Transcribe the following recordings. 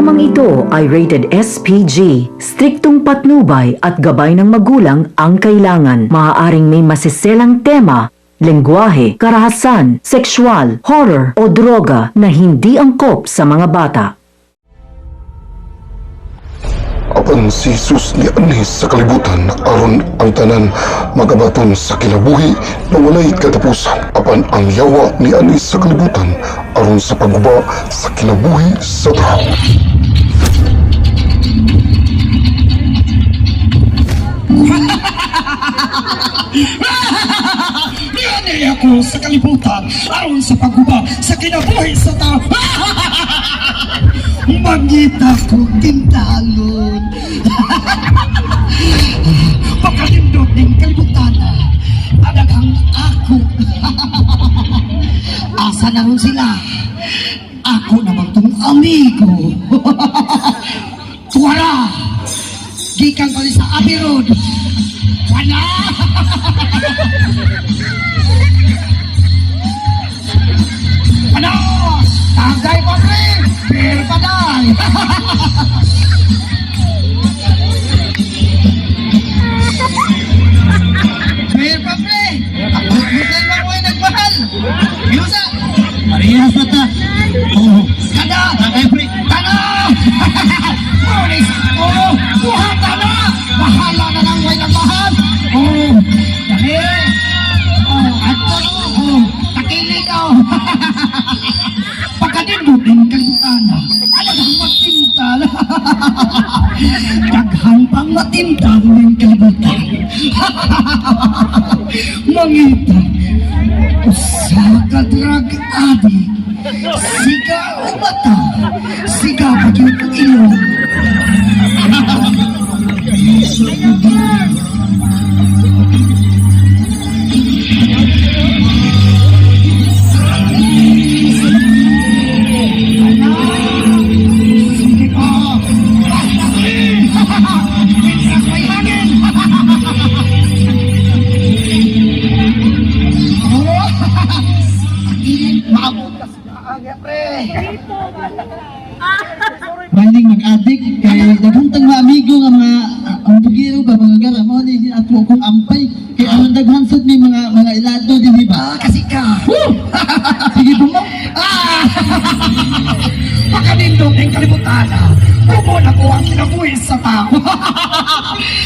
Programang ito ay rated SPG. Striktong patnubay at gabay ng magulang ang kailangan. Maaaring may masiselang tema, lengguwahe, karahasan, sexual, horror o droga na hindi angkop sa mga bata. Apan si Jesus ni Anis sa kalibutan aron ang tanan magabaton sa kinabuhi na walay katapusan. Apan ang yawa ni Anis sa kalibutan aron sa pagguba sa kinabuhi sa tao. Nianay ako sa kalibutan aron sa pagguba sa kinabuhi sa tao. Mangita ko tintalon. Pagkalindot ng kalibutan adagang ako. Asa na ron sila? Ako naman tong amigo. Tuwara! Gikan ko sa Abbey Road. Wala! Ano? Tagay pa rin! Pero paday! Pero pa rin! Ang hotel ba mo ay nagmahal? Yusa! Parehas na ta! Oh! Kada! Tagay pa rin! Tana! Moris! Oh! Buhat na na! Bahala na lang way nagmahal! Oh! Dahil! Oh! Ato! Oh! Takilig oh! Pagkadindot ng kalibutan, alagang matintal. Daghang pang matintal ng kalibutan. Mangita, usa ka drug addict, siga o mata, siga pagyud ilong. Maling mag-adik kaya daghang mga amigo nga mga ang bugiro ba mga gara mo ni ato akong ampay kaya ang daghan sad ni mga ilado din ba kasi ka sige po mo pagkanindong ng kalibutan kumo na ko ang kinabuhi sa tao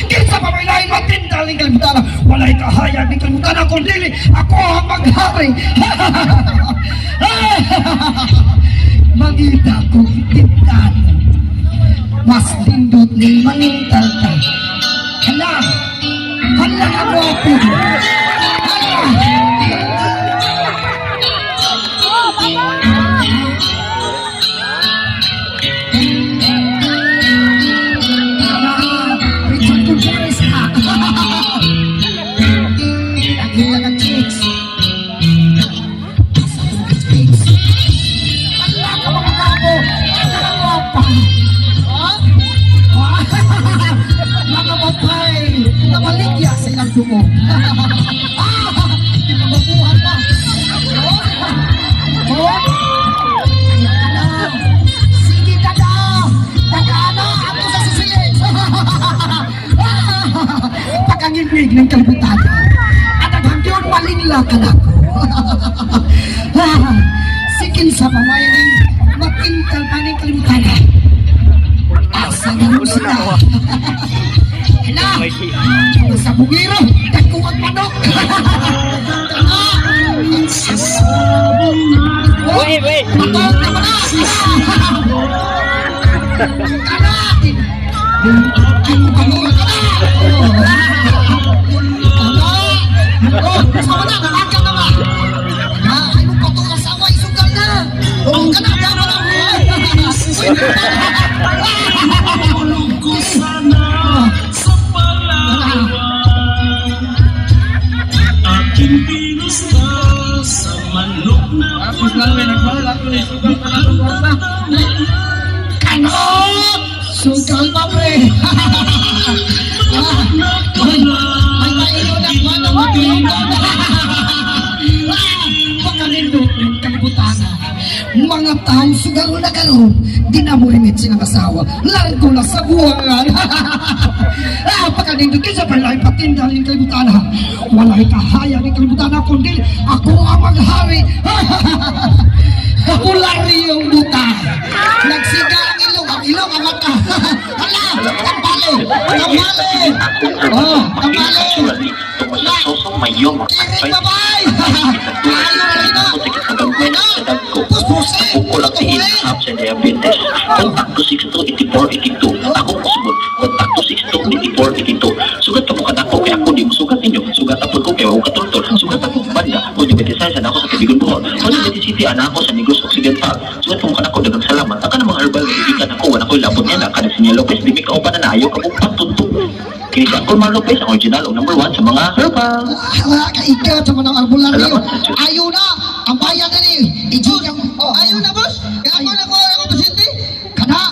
kinsa pa may lain matintal ng kalibutan walay kahayag ng kalibutan kundi ako ang maghari magita ko itintan mas lindot ni manintal ta hala hala ako po namaligya sa ilang dumo. Di ba mabuhan pa? Ayan ka na. Sige ka na. Taka na. Ako sa sisilid. Pagkangibig ng kalibutan. At ang yun malingla ka na. Sikin sa pamayaning matintal pa ng kalibutan. Asa na mo sila. Hala! Sa bugiro, dagko ang manok! Wait! Matot na mana! Kana! Ay mo kamura ka na! Kana! Sama na, nalaga na ba? Ay mo patura sa away, sugal na! O kana, dama na! Ano? Sugal pa pre! May mailo na ko na maglindot! Pagkalindot ng kalibutan Mga tao sugaro na karon, di na mo limit silang asawa. Largo na sa buwangan. Pagkanindot sa palay patinda ng kalibutan. Wala'y kahaya ng kalibutan kundi ako ang maghari. Kapulari yung buta. Nagsiga ang ilong ang mata. Hala, kampali. Oh, kampali. Kiring babay. Ayaw na rin na. Puspusin. Kontak sa diabetes. Kontak to 628482. Ako kusbot. Kontak to 628482. Sugat ka mo kadako kaya ako di mo sugat ninyo. Sugat ako ko kaya ako katultol. Sugat ako banda. O diabetes sa ako sa Kabigon Buhol. O diabetes city anak ako sa Negros Occidental. Sugat ka mo kadako dagang salamat. Aka na mga herbal ibikan ako. Wala ko'y labot niya na. Kada sinya Lopez. Di may kaupa na naayo ka mong pagtuntong. Kini si Uncle Mar Lopez ang original o number 1 sa mga herbal. Wala ka ikaw sa mga albularyo. Ayaw na. Ang bayan na ni. Ijigang. Ayaw na, boss. Kaya ako na ko ako pasyente. Kada.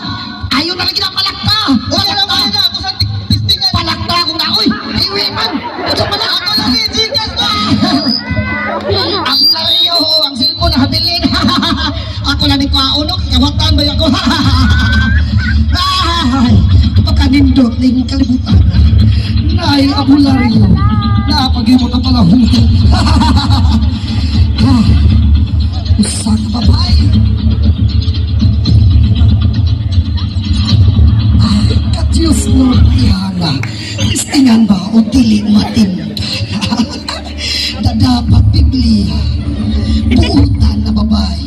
Ayaw na lagi na palakta. Wala na bayan na. Ako sa tistingan. Palakta ako na. Uy. Iwi man. Ito pala ako lang. Ijigang ko. Ang laryo. Ang silpo na habilin. Ako na ni Kwaunok. Kawatan ba ako? Ay. Pagkanindot na yung kalibutan. Nay, abularyo. Napag-iwan na pala huto. Usa ka babay. Kadyos mo tiyana. Listingan ba o dili matinda? Dapat Biblia. Buutan na babay.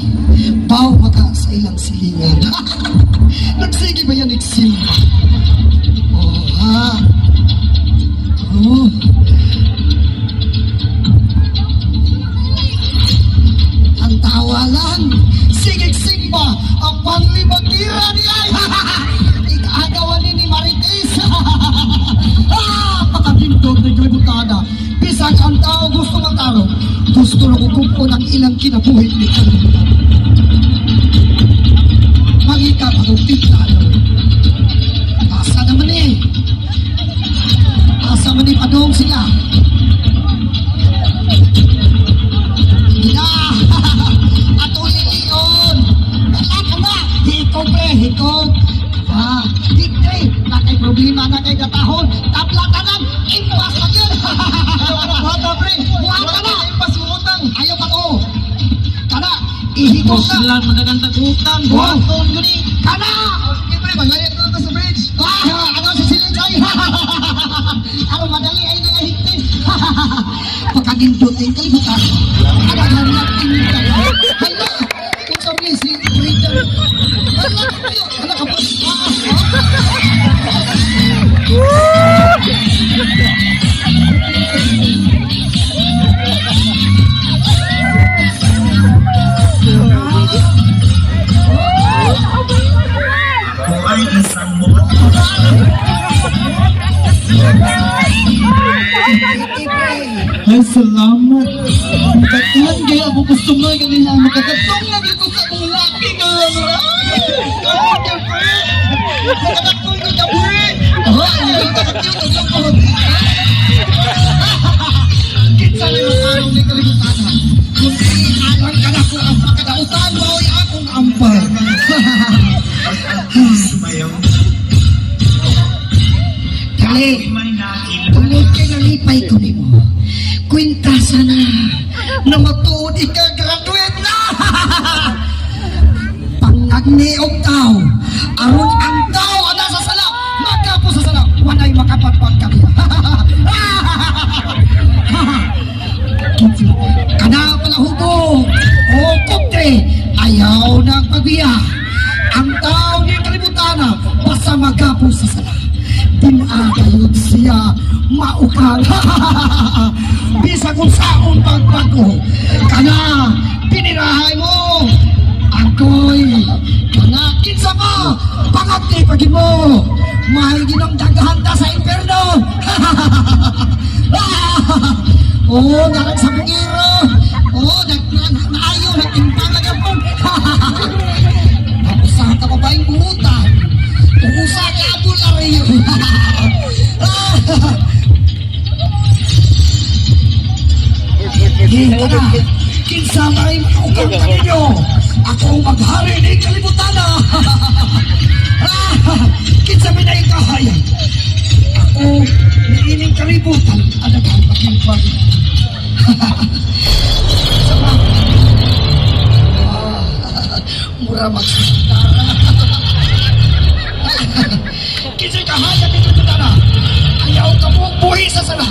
Baw maka sa ilang silingan. Nagsige ba yan iksimba? Oh, ha? Oh. Ang tawalan, sigig simba, ang panglibagira niya. Ikagawa ni Marites. Pakatindog na kalibutada. Bisag ang tao gusto magtaro. Gusto na kukumpo ng ilang kinabuhi ni kalibutan. Magika pagupita. Asa naman eh. Asa man eh padong sila. Gila! Ato liliyon! Wala ka ba? Hikog pre, hikog! Dikre! Na kay problema na kay katahon! Taplata lang! Impas pa yun! Wata pre! Wata na! Impas ayaw pa ko! Kana! Ihikog na! Sila magagandang utang. Buhaton guni! Kana! Okay pre, maglayat na sa bridge! Ano sa silensay? Ano madali ay nangahigtin? Pagkagindot ay kalibutan. Adahan natin yung kaya. Hala! Kung sabi si Rachel. Hala! Hala ka po. Ay, isang mo. Ay, salamat. Magkatuhan kaya ako gusto mo yung ganyan ang magkakatong lagi ko sa kong laki ka. Magkakatong ko sa buhay. Magkakatong ko. Kitsa na yung araw ni kalibutan. Kundi alang ka na ko ang makadautan mo ay akong ampay. Kali, tulog kay nalipay ko ni mo. Kwinta sana na matuod ika-graduate na! Pangagniog tao, aron ang tao ana sa sala, magkapo sa sala, wanay makapatpag kami. Kana pala hubo, o koptre, ayaw ng pagbiya. Ang tao ni kalibutana, basta magkapo sa sala. Tinagayod siya maukal. Bisa kung saon pagbago. Kana, pinirahay mo. Ako'y kana, kinsa mo. Pangati pagi mo. Mahal ginang daghanta sa imperno. Oh, narang sa bungiro. Oh, naayo, nagtimpang na gapon. Tapos sa kababaeng buhutan. Usa ka abularyo. Kinsa maray maukang kanyo. Ako Sobra magsistara. Kisay kahayag ito ito na. Ayaw ka mo buhi sa sala.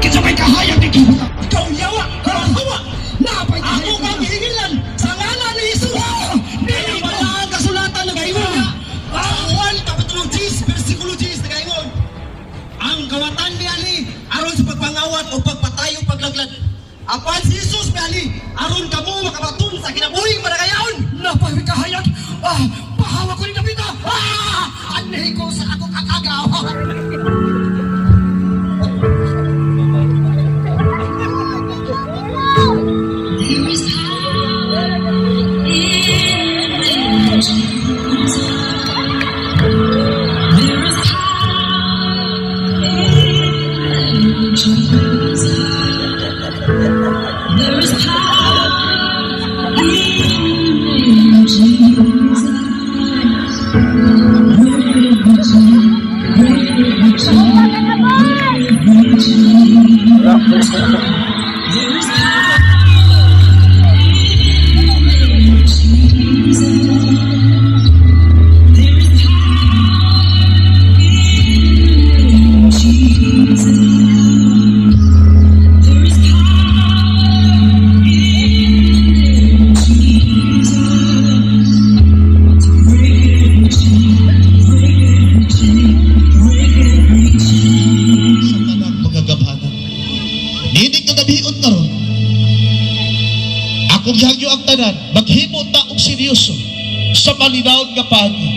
Kisay kahayag ito. Ikaw yawa, hawa. Napay ako kang hihilan sa ngalan ni Jesus. Dili wala ang kasulatan ng gayon. Juan kapitulo 10 versikulo 10 na gayon. Ang kawatan ni Ali aron sa pagpangawat o pagpatayo paglaglag. Apan si Jesus ni Ali aron kamo makabatun sa kinabuhing managayaon. Napay kahayag. Pahawa ko ni David. Anay ko sa akong kakagaw. Kung hangyo ang tanan, maghimo ta og seryoso sa malinaw nga pagi.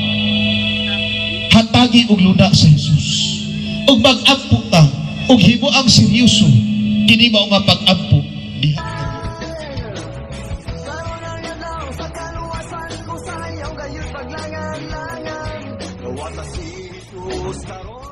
Hatagi og luna sa Jesus. Ug mag-ampo ta og himo ang seryoso kini mao nga pag-ampo diha. Sa kaluwasan ko sa iyong gayud paglangan-langan. Nawata si Jesus karon.